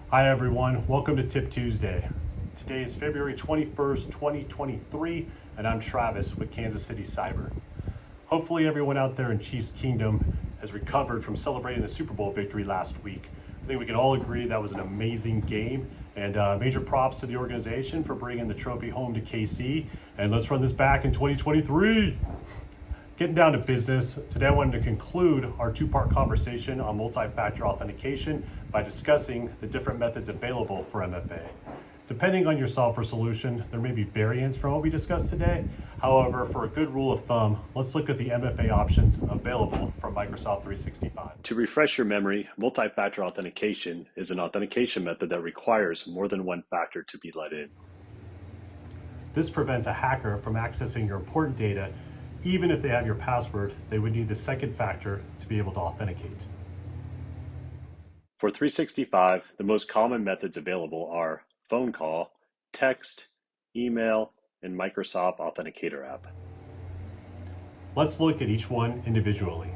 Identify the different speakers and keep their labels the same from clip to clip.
Speaker 1: Hi everyone, welcome to Tip Tuesday. Today is February 21st, 2023, and I'm Travis with Kansas City Cyber. Hopefully everyone out there in Chiefs Kingdom has recovered from celebrating the Super Bowl victory last week. I think we can all agree that was an amazing game, and major props to the organization for bringing the trophy home to KC, and let's run this back in 2023. Getting down to business, today I wanted to conclude our two-part conversation on multi-factor authentication by discussing the different methods available for MFA. Depending on your software solution, there may be variants from what we discussed today. However, for a good rule of thumb, let's look at the MFA options available from Microsoft 365.
Speaker 2: To refresh your memory, multi-factor authentication is an authentication method that requires more than one factor to be let in.
Speaker 1: This prevents a hacker from accessing your important data. Even if they have your password, they would need the second factor to be able to authenticate.
Speaker 2: For 365, the most common methods available are phone call, text, email, and Microsoft Authenticator app.
Speaker 1: Let's look at each one individually.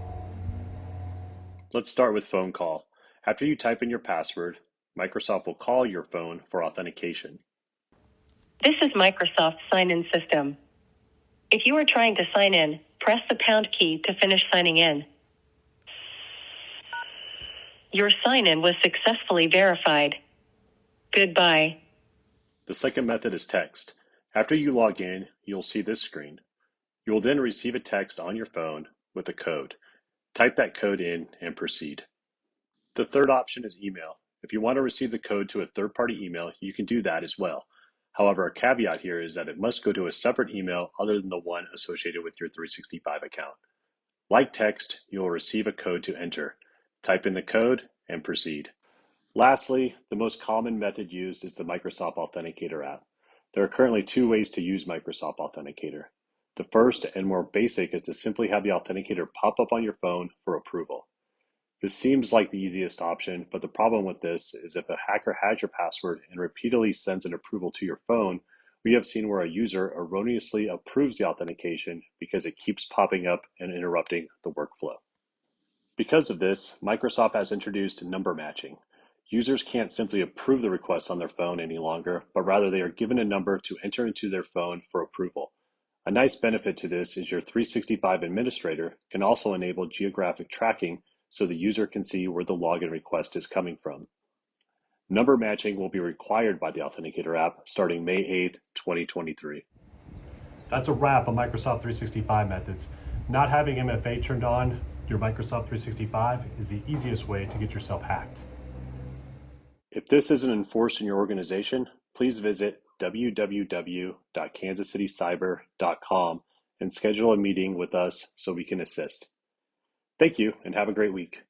Speaker 2: Let's start with phone call. After you type in your password, Microsoft will call your phone for authentication.
Speaker 3: This is Microsoft's sign-in system. If you are trying to sign in, press the pound key to finish signing in. Your sign-in was successfully verified. Goodbye.
Speaker 2: The second method is text. After you log in, you'll see this screen. You will then receive a text on your phone with a code. Type that code in and proceed. The third option is email. If you want to receive the code to a third-party email, you can do that as well. However, a caveat here is that it must go to a separate email other than the one associated with your 365 account. Like text, you will receive a code to enter. Type in the code and proceed. Lastly, the most common method used is the Microsoft Authenticator app. There are currently two ways to use Microsoft Authenticator. The first and more basic is to simply have the Authenticator pop up on your phone for approval. This seems like the easiest option, but the problem with this is if a hacker has your password and repeatedly sends an approval to your phone, we have seen where a user erroneously approves the authentication because it keeps popping up and interrupting the workflow. Because of this, Microsoft has introduced number matching. Users can't simply approve the request on their phone any longer, but rather they are given a number to enter into their phone for approval. A nice benefit to this is your 365 administrator can also enable geographic tracking so the user can see where the login request is coming from. Number matching will be required by the Authenticator app starting May 8th, 2023.
Speaker 1: That's a wrap on Microsoft 365 methods. Not having MFA turned on your Microsoft 365 is the easiest way to get yourself hacked.
Speaker 2: If this isn't enforced in your organization, please visit www.kansascitycyber.com and schedule a meeting with us so we can assist. Thank you and have a great week.